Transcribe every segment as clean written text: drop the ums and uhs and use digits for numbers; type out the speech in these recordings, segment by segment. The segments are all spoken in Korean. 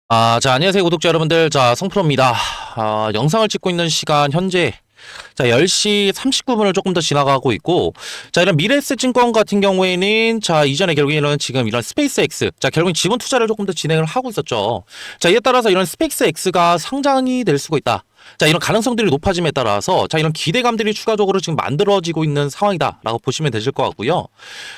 자, 안녕하세요, 구독자 여러분들. 자, 성프로입니다. 영상을 찍고 있는 시간, 현재, 자, 10시 39분을 조금 더 지나가고 있고, 자, 이런 미래에셋 증권 같은 경우에는, 자, 이전에 결국에는 지금 이런 스페이스X, 자, 결국엔 지분 투자를 조금 더 진행을 하고 있었죠. 자, 이에 따라서 이런 스페이스X가 상장이 될 수가 있다. 자, 이런 가능성들이 높아짐에 따라서, 자, 이런 기대감들이 추가적으로 지금 만들어지고 있는 상황이다라고 보시면 되실 것 같고요.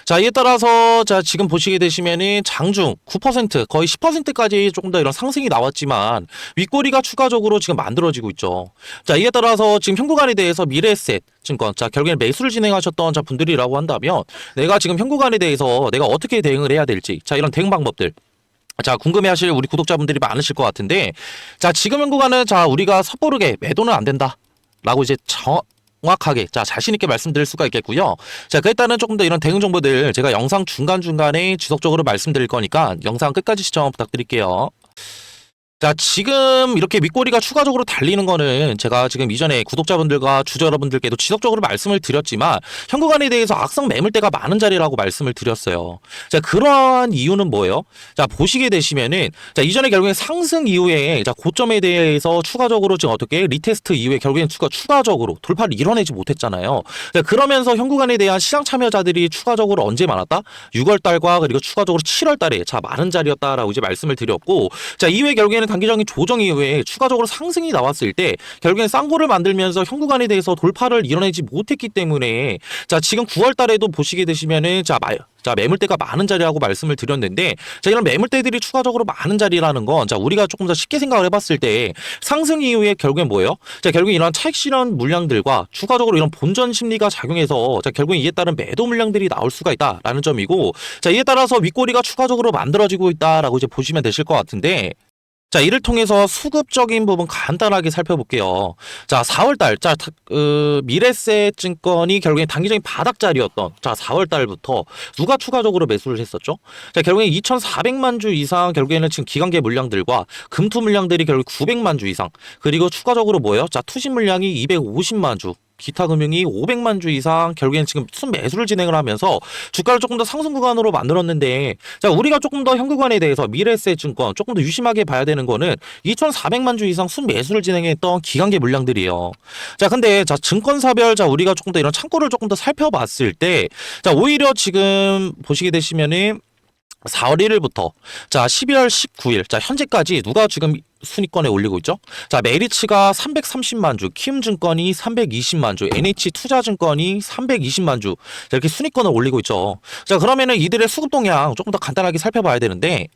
자, 이에 따라서, 자, 지금 보시게 되시면은 장중 9% 거의 10%까지 조금 더 이런 상승이 나왔지만 윗꼬리가 추가적으로 지금 만들어지고 있죠. 자, 이에 따라서 지금 현구간에 대해서 미래에셋 증권, 자, 결국에는 매수를 진행하셨던 자 분들이라고 한다면 내가 지금 현구간에 대해서 내가 어떻게 대응을 해야 될지, 자, 이런 대응 방법들, 자, 궁금해하실 우리 구독자분들이 많으실 것 같은데, 자, 지금 현구간은, 자, 우리가 섣부르게 매도는 안 된다 라고 이제 정확하게, 자, 자신있게 말씀드릴 수가 있겠고요. 자, 그에 따른 조금 더 이런 대응 정보들 제가 영상 중간중간에 지속적으로 말씀드릴 거니까 영상 끝까지 시청 부탁드릴게요. 자, 지금 이렇게 윗꼬리가 추가적으로 달리는 거는 제가 지금 이전에 구독자분들과 주주 여러분들께도 지속적으로 말씀을 드렸지만 현구간에 대해서 악성 매물대가 많은 자리라고 말씀을 드렸어요. 자, 그러한 이유는 뭐예요? 자, 보시게 되시면은, 자, 이전에 결국엔 상승 이후에, 자, 고점에 대해서 추가적으로 지금 어떻게 리테스트 이후에 결국엔 추가적으로 돌파를 이뤄내지 못했잖아요. 자, 그러면서 현구간에 대한 시장 참여자들이 추가적으로 언제 많았다? 6월 달과 그리고 추가적으로 7월 달에, 자, 많은 자리였다라고 이제 말씀을 드렸고, 자, 이후에 결국에는 단기적인 조정 이후에 추가적으로 상승이 나왔을 때 결국엔 쌍고를 만들면서 현구간에 대해서 돌파를 이뤄내지 못했기 때문에, 자, 지금 9월 달에도 보시게 되시면은, 자, 매물대가 많은 자리라고 말씀을 드렸는데, 자, 이런 매물대들이 추가적으로 많은 자리라는 건, 자, 우리가 조금 더 쉽게 생각을 해봤을 때 상승 이후에 결국엔 뭐예요? 자, 결국엔 이런 차익 실현 물량들과 추가적으로 이런 본전 심리가 작용해서, 자, 결국엔 이에 따른 매도 물량들이 나올 수가 있다라는 점이고, 자, 이에 따라서 윗꼬리가 추가적으로 만들어지고 있다라고 이제 보시면 되실 것 같은데, 자, 이를 통해서 수급적인 부분 간단하게 살펴볼게요. 자, 4월달, 자, 미래세 증권이 결국엔 단기적인 바닥자리였던, 자, 4월달부터 누가 추가적으로 매수를 했었죠? 자, 결국엔 2,400만 주 이상, 결국에는 지금 기관계 물량들과 금투 물량들이 결국 900만 주 이상, 그리고 추가적으로 뭐예요? 자, 투신 물량이 250만 주, 기타 금융이 500만 주 이상, 결국엔 지금 순매수를 진행을 하면서 주가를 조금 더 상승 구간으로 만들었는데, 자, 우리가 조금 더 현구간에 대해서 미래에셋 증권 조금 더 유심하게 봐야 되는 거는 2,400만 주 이상 순매수를 진행했던 기관계 물량들이에요. 자, 근데 자, 증권사별, 자, 우리가 조금 더 이런 창고를 조금 더 살펴봤을 때, 자, 오히려 지금 보시게 되시면은 4월 1일부터, 자, 12월 19일, 자, 현재까지 누가 지금 순위권에 올리고 있죠? 자, 메리츠가 330만 주, 키움증권이 320만 주, NH투자증권이 320만 주, 자, 이렇게 순위권을 올리고 있죠. 자, 그러면은 이들의 수급 동향 조금 더 간단하게 살펴봐야 되는데,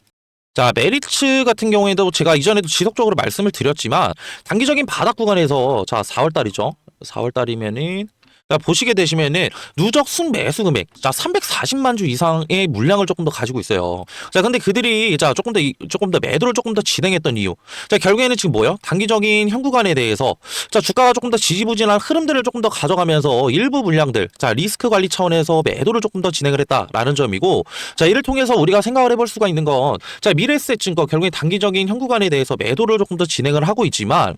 자, 메리츠 같은 경우에도 제가 이전에도 지속적으로 말씀을 드렸지만 단기적인 바닥 구간에서, 자, 4월 달이죠. 4월 달이면은, 자, 보시게 되시면은 누적 순매수 금액, 자, 340만 주 이상의 물량을 조금 더 가지고 있어요. 자, 근데 그들이, 자, 조금 더 매도를 조금 더 진행했던 이유, 자, 결국에는 지금 뭐예요? 단기적인 현구간에 대해서, 자, 주가가 조금 더 지지부진한 흐름들을 조금 더 가져가면서 일부 물량들, 자, 리스크 관리 차원에서 매도를 조금 더 진행을 했다라는 점이고, 자, 이를 통해서 우리가 생각을 해볼 수가 있는 건, 자, 미래에셋 증권 결국에 단기적인 현구간에 대해서 매도를 조금 더 진행을 하고 있지만,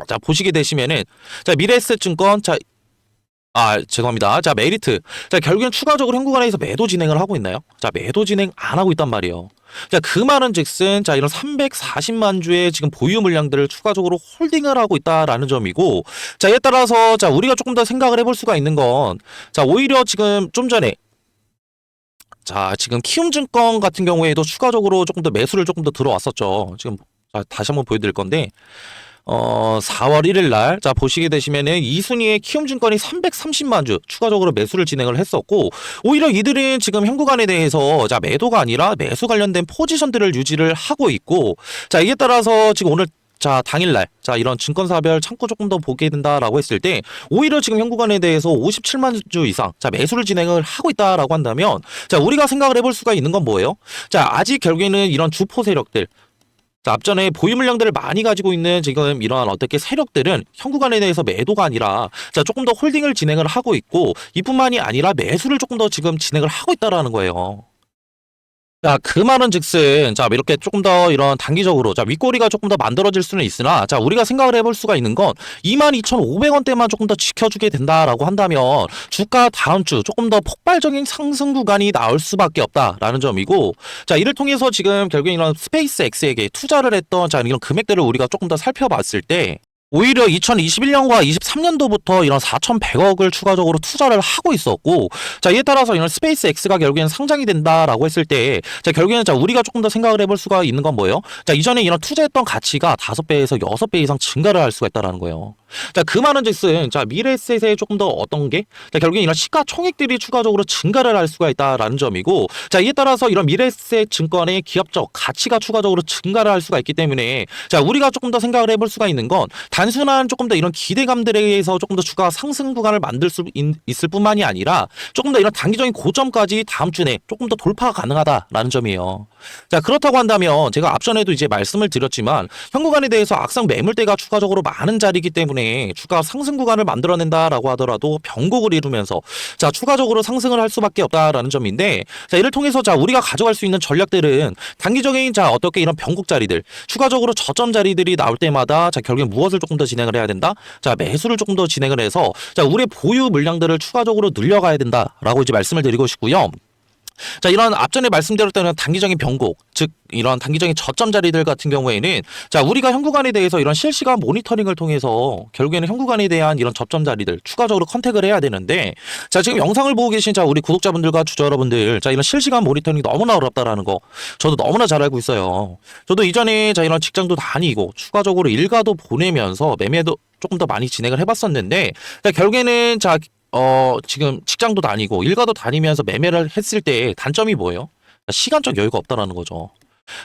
자, 보시게 되시면은, 자, 미래에셋 증권, 자, 죄송합니다. 자, 메리트. 자, 결국엔 추가적으로 현구간에서 매도 진행을 하고 있나요? 자, 매도 진행 안 하고 있단 말이에요. 자, 그 말은 즉슨, 자, 이런 340만 주의 지금 보유 물량들을 추가적으로 홀딩을 하고 있다라는 점이고, 자, 이에 따라서, 자, 우리가 조금 더 생각을 해볼 수가 있는 건, 자, 오히려 지금 좀 전에, 자, 지금 키움증권 같은 경우에도 추가적으로 조금 더 매수를 조금 더 들어왔었죠. 지금, 자, 다시 한번 보여드릴 건데, 4월 1일 날, 자, 보시게 되시면은 이순위의 키움증권이 330만 주 추가적으로 매수를 진행을 했었고, 오히려 이들은 지금 현구간에 대해서, 자, 매도가 아니라 매수 관련된 포지션들을 유지를 하고 있고, 자, 이에 따라서 지금 오늘, 자, 당일날, 자, 이런 증권사별 창고 조금 더 보게 된다라고 했을 때, 오히려 지금 현구간에 대해서 57만 주 이상, 자, 매수를 진행을 하고 있다라고 한다면, 자, 우리가 생각을 해볼 수가 있는 건 뭐예요? 자, 아직 결국에는 이런 주포 세력들, 자, 앞전에 보유 물량들을 많이 가지고 있는 지금 이러한 어떻게 세력들은 현구간에 대해서 매도가 아니라, 자, 조금 더 홀딩을 진행을 하고 있고, 이뿐만이 아니라 매수를 조금 더 지금 진행을 하고 있다라는 거예요. 자, 그 말은 즉슨, 자, 이렇게 조금 더 이런 단기적으로, 자, 윗꼬리가 조금 더 만들어질 수는 있으나, 자, 우리가 생각을 해볼 수가 있는 건 22,500원대만 조금 더 지켜주게 된다라고 한다면, 주가 다음 주 조금 더 폭발적인 상승 구간이 나올 수밖에 없다라는 점이고, 자, 이를 통해서 지금 결국엔 이런 스페이스 X에게 투자를 했던, 자, 이런 금액들을 우리가 조금 더 살펴봤을 때, 오히려 2021년과 23년도부터 이런 4,100억을 추가적으로 투자를 하고 있었고, 자, 이에 따라서 이런 스페이스 X가 결국에는 상장이 된다라고 했을 때, 자, 결국에는 자, 우리가 조금 더 생각을 해볼 수가 있는 건 뭐예요? 자, 이전에 이런 투자했던 가치가 5배에서 6배 이상 증가를 할 수가 있다라는 거예요. 자, 그 말은 즉슨, 자, 미래에셋에 조금 더 어떤 게, 자, 결국엔 이런 시가총액들이 추가적으로 증가를 할 수가 있다라는 점이고, 자, 이에 따라서 이런 미래에셋 증권의 기업적 가치가 추가적으로 증가를 할 수가 있기 때문에, 자, 우리가 조금 더 생각을 해볼 수가 있는 건, 단순한 조금 더 이런 기대감들에 의해서 조금 더 주가 상승 구간을 만들 수 있을 뿐만이 아니라 조금 더 이런 단기적인 고점까지 다음 주 내 조금 더 돌파가 가능하다라는 점이에요. 자, 그렇다고 한다면 제가 앞전에도 이제 말씀을 드렸지만 현구간에 대해서 악성 매물대가 추가적으로 많은 자리이기 때문에 주가 상승 구간을 만들어낸다라고 하더라도 변곡을 이루면서 자, 추가적으로 상승을 할 수밖에 없다라는 점인데, 자, 이를 통해서 자, 우리가 가져갈 수 있는 전략들은 단기적인 자, 어떻게 이런 변곡 자리들 추가적으로 저점 자리들이 나올 때마다 자, 결국엔 무엇을 조금 더 진행을 해야 된다? 자, 매수를 조금 더 진행을 해서 자, 우리의 보유 물량들을 추가적으로 늘려가야 된다라고 이제 말씀을 드리고 싶고요. 자, 이런 앞전에 말씀드렸던 단기적인 변곡, 즉 이런 단기적인 저점 자리들 같은 경우에는 자, 우리가 현구간에 대해서 이런 실시간 모니터링을 통해서 결국에는 현구간에 대한 이런 저점 자리들 추가적으로 컨택을 해야 되는데, 자, 지금 영상을 보고 계신 자, 우리 구독자분들과 주주 여러분들, 자, 이런 실시간 모니터링이 너무나 어렵다라는 거 저도 너무나 잘 알고 있어요. 저도 이전에 자, 이런 직장도 다니고 추가적으로 일가도 보내면서 매매도 조금 더 많이 진행을 해봤었는데, 자, 결국에는 자, 지금 직장도 다니고 일가도 다니면서 매매를 했을 때 단점이 뭐예요? 시간적 여유가 없다라는 거죠.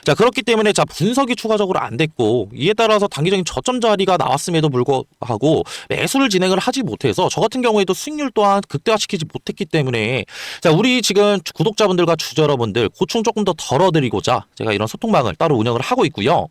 자, 그렇기 때문에 자, 분석이 추가적으로 안 됐고, 이에 따라서 단기적인 저점 자리가 나왔음에도 불구하고 매수를 진행을 하지 못해서 저 같은 경우에도 수익률 또한 극대화시키지 못했기 때문에, 자, 우리 지금 구독자분들과 주주 여러분들 고충 조금 더 덜어드리고자 제가 이런 소통방을 따로 운영을 하고 있고요.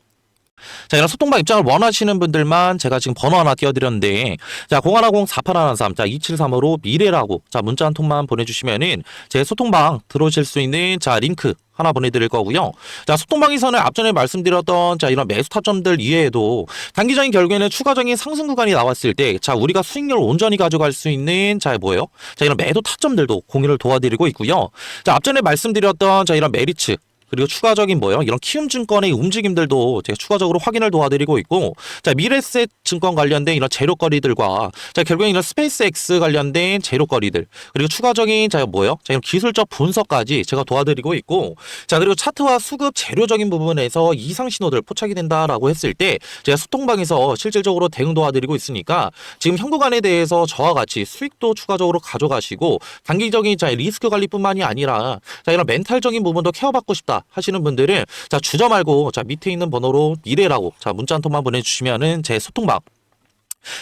자, 이런 소통방 입장을 원하시는 분들만 제가 지금 번호 하나 띄워드렸는데, 자, 0110-4813, 자, 273으로 미래라고, 자, 문자 한 통만 보내주시면은 제 소통방 들어오실 수 있는, 자, 링크 하나 보내드릴 거고요. 자, 소통방에서는 앞전에 말씀드렸던, 자, 이런 매수 타점들 이외에도 단기적인 결국에는 추가적인 상승 구간이 나왔을 때, 자, 우리가 수익률을 온전히 가져갈 수 있는, 자, 뭐예요? 자, 이런 매도 타점들도 공유를 도와드리고 있고요. 자, 앞전에 말씀드렸던, 자, 이런 메리츠, 그리고 추가적인 뭐요? 이런 키움증권의 움직임들도 제가 추가적으로 확인을 도와드리고 있고, 자, 미래셋 증권 관련된 이런 재료거리들과, 자, 결국엔 이런 스페이스 X 관련된 재료거리들, 그리고 추가적인 자, 뭐요? 자, 이런 기술적 분석까지 제가 도와드리고 있고, 자, 그리고 차트와 수급 재료적인 부분에서 이상 신호들 포착이 된다라고 했을 때 제가 소통방에서 실질적으로 대응 도와드리고 있으니까 지금 현구간에 대해서 저와 같이 수익도 추가적으로 가져가시고 단기적인 자, 리스크 관리뿐만이 아니라 자, 이런 멘탈적인 부분도 케어받고 싶다 하시는 분들은 자, 주저 말고 자, 밑에 있는 번호로 미래라고 자, 문자 한 통만 보내주시면은 제 소통방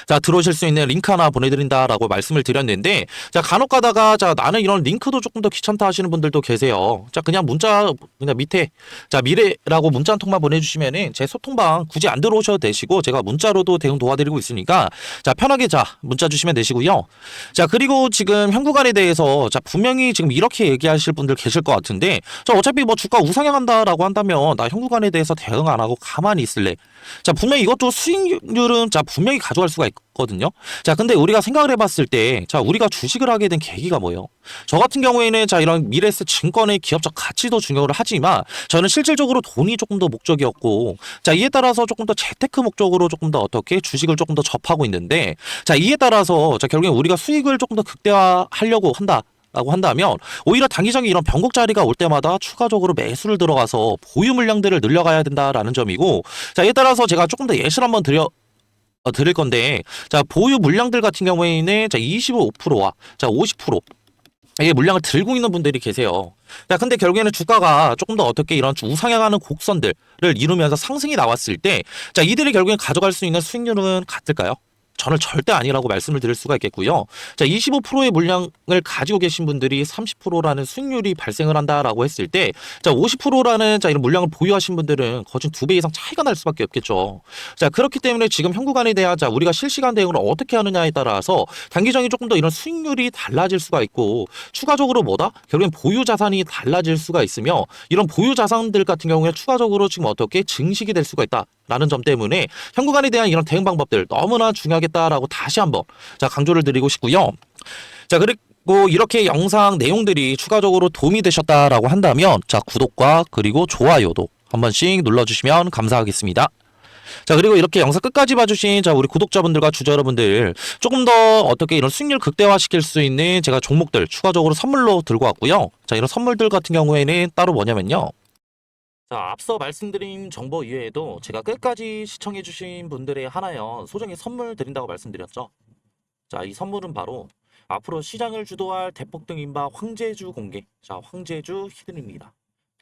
자, 들어오실 수 있는 링크 하나 보내드린다라고 말씀을 드렸는데, 자, 간혹 가다가 자, 나는 이런 링크도 조금 더 귀찮다 하시는 분들도 계세요. 자, 그냥 문자 그냥 밑에 자, 미래라고 문자 한 통만 보내주시면은 제 소통방 굳이 안 들어오셔도 되시고 제가 문자로도 대응 도와드리고 있으니까 자, 편하게 자, 문자 주시면 되시고요. 자, 그리고 지금 현구간에 대해서 자, 분명히 지금 이렇게 얘기하실 분들 계실 것 같은데, 자, 어차피 뭐 주가 우상향한다라고 한다면 나 현구간에 대해서 대응 안 하고 가만히 있을래. 자, 분명히 이것도 수익률은 자, 분명히 가져갈 수가 있거든요. 자, 근데 우리가 생각을 해봤을 때, 자, 우리가 주식을 하게 된 계기가 뭐예요? 저 같은 경우에는 자, 이런 미래에셋 증권의 기업적 가치도 중요를 하지만 저는 실질적으로 돈이 조금 더 목적이었고, 자, 이에 따라서 조금 더 재테크 목적으로 조금 더 어떻게 주식을 조금 더 접하고 있는데, 자, 이에 따라서 자, 결국엔 우리가 수익을 조금 더 극대화하려고 한다. 라고 한다면 오히려 단기적인 이런 변곡 자리가 올 때마다 추가적으로 매수를 들어가서 보유 물량들을 늘려가야 된다라는 점이고, 자, 이에 따라서 제가 조금 더 예시를 한번 드릴 건데, 자, 보유 물량들 같은 경우에는 자, 25%와 자, 50% 이게 물량을 들고 있는 분들이 계세요. 자, 근데 결국에는 주가가 조금 더 어떻게 이런 우상향하는 곡선들을 이루면서 상승이 나왔을 때, 자, 이들이 결국엔 가져갈 수 있는 수익률은 같을까요? 저는 절대 아니라고 말씀을 드릴 수가 있겠고요. 자, 25%의 물량을 가지고 계신 분들이 30%라는 수익률이 발생을 한다라고 했을 때, 자, 50%라는 자, 이런 물량을 보유하신 분들은 거진 2배 이상 차이가 날 수밖에 없겠죠. 자, 그렇기 때문에 지금 현 구간에 대한 자, 우리가 실시간 대응을 어떻게 하느냐에 따라서 단기적인 조금 더 이런 수익률이 달라질 수가 있고, 추가적으로 뭐다? 결국엔 보유 자산이 달라질 수가 있으며, 이런 보유 자산들 같은 경우에 추가적으로 지금 어떻게 증식이 될 수가 있다라는 점 때문에 현 구간에 대한 이런 대응 방법들 너무나 중요하겠다라고 다시 한번 자, 강조를 드리고 싶고요. 자, 그리고 이렇게 영상 내용들이 추가적으로 도움이 되셨다라고 한다면 자, 구독과 그리고 좋아요도 한 번씩 눌러주시면 감사하겠습니다. 자, 그리고 이렇게 영상 끝까지 봐주신 자, 우리 구독자분들과 주주 여러분들 조금 더 어떻게 이런 수익률 극대화 시킬 수 있는 제가 종목들 추가적으로 선물로 들고 왔고요. 자, 이런 선물들 같은 경우에는 따로 뭐냐면요. 자, 앞서 말씀드린 정보 이외에도 제가 끝까지 시청해주신 분들의 하나여 소정의 선물 드린다고 말씀드렸죠. 자, 이 선물은 바로 앞으로 시장을 주도할 대폭등 인바 황제주 공개. 자, 황제주 히든입니다.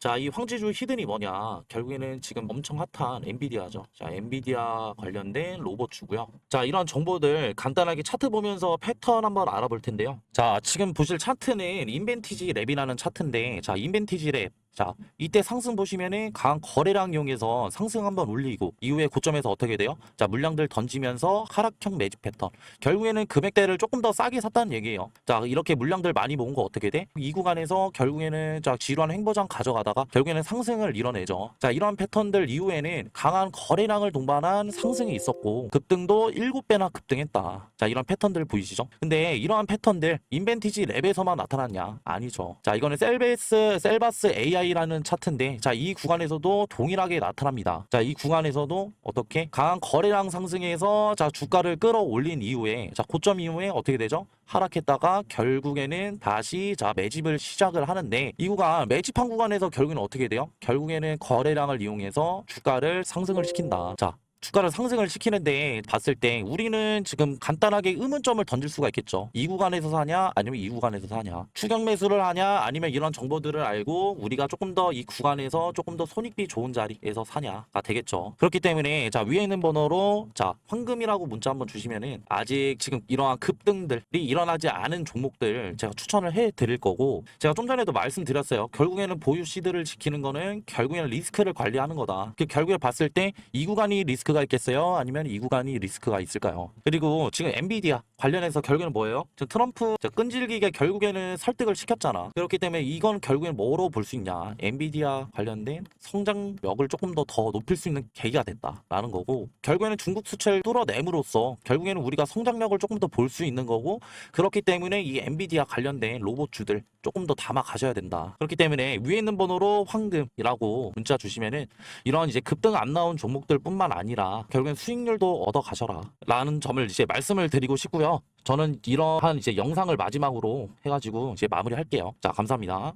자, 이 황제주 히든이 뭐냐? 결국에는 지금 엄청 핫한 엔비디아죠. 자, 엔비디아 관련된 로봇주고요. 자, 이런 정보들 간단하게 차트 보면서 패턴 한번 알아볼 텐데요. 자, 지금 보실 차트는 인벤티지 랩이라는 차트인데, 자, 인벤티지 랩. 자, 이때 상승 보시면은 강한 거래량 이용해서 상승 한번 올리고 이후에 고점에서 어떻게 돼요? 자, 물량들 던지면서 하락형 매집 패턴. 결국에는 금액대를 조금 더 싸게 샀다는 얘기예요. 자, 이렇게 물량들 많이 모은 거 어떻게 돼? 이 구간에서 결국에는 자, 지루한 횡보장 가져가다가 결국에는 상승을 이뤄내죠. 자, 이러한 패턴들 이후에는 강한 거래량을 동반한 상승이 있었고 급등도 7배나 급등했다. 자, 이런 패턴들 보이시죠? 근데 이러한 패턴들 인벤티지 랩에서만 나타났냐? 아니죠. 자, 이거는 셀바스 AI라는 차트인데, 자, 이 구간에서도 동일하게 나타납니다. 자, 이 구간에서도 어떻게 강한 거래량 상승해서 자, 주가를 끌어올린 이후에 자, 고점 이후에 어떻게 되죠? 하락했다가 결국에는 다시 자, 매집을 시작을 하는데, 이 구간 매집한 구간에서 결국에는 어떻게 돼요? 결국에는 거래량을 이용해서 주가를 상승을 시킨다. 자, 주가를 상승을 시키는데 봤을 때 우리는 지금 간단하게 의문점을 던질 수가 있겠죠. 이 구간에서 사냐 아니면 이 구간에서 사냐, 추격 매수를 하냐 아니면 이런 정보들을 알고 우리가 조금 더 이 구간에서 조금 더 손익비 좋은 자리에서 사냐가 되겠죠. 그렇기 때문에 자, 위에 있는 번호로 자, 황금이라고 문자 한번 주시면은 아직 지금 이러한 급등들이 일어나지 않은 종목들 제가 추천을 해 드릴 거고, 제가 좀 전에도 말씀드렸어요. 결국에는 보유 시드를 지키는 거는 결국에는 리스크를 관리하는 거다. 그 결국에 봤을 때 이 구간이 리스크가 있겠어요? 아니면 이 구간이 리스크가 있을까요? 그리고 지금 엔비디아 관련해서 결국에는 뭐예요? 트럼프 끈질기게 결국에는 설득을 시켰잖아. 그렇기 때문에 이건 결국엔 뭐로 볼 수 있냐? 엔비디아 관련된 성장력을 조금 더 높일 수 있는 계기가 됐다라는 거고, 결국에는 중국 수출을 뚫어냄으로써 결국에는 우리가 성장력을 조금 더 볼 수 있는 거고, 그렇기 때문에 이 엔비디아 관련된 로봇주들 조금 더 담아 가셔야 된다. 그렇기 때문에 위에 있는 번호로 황금이라고 문자 주시면은 이런 이제 급등 안 나온 종목들 뿐만 아니라 결국엔 수익률도 얻어 가셔라 라는 점을 이제 말씀을 드리고 싶고요. 저는 이러한 이제 영상을 마지막으로 해가지고 이제 마무리할게요. 자, 감사합니다.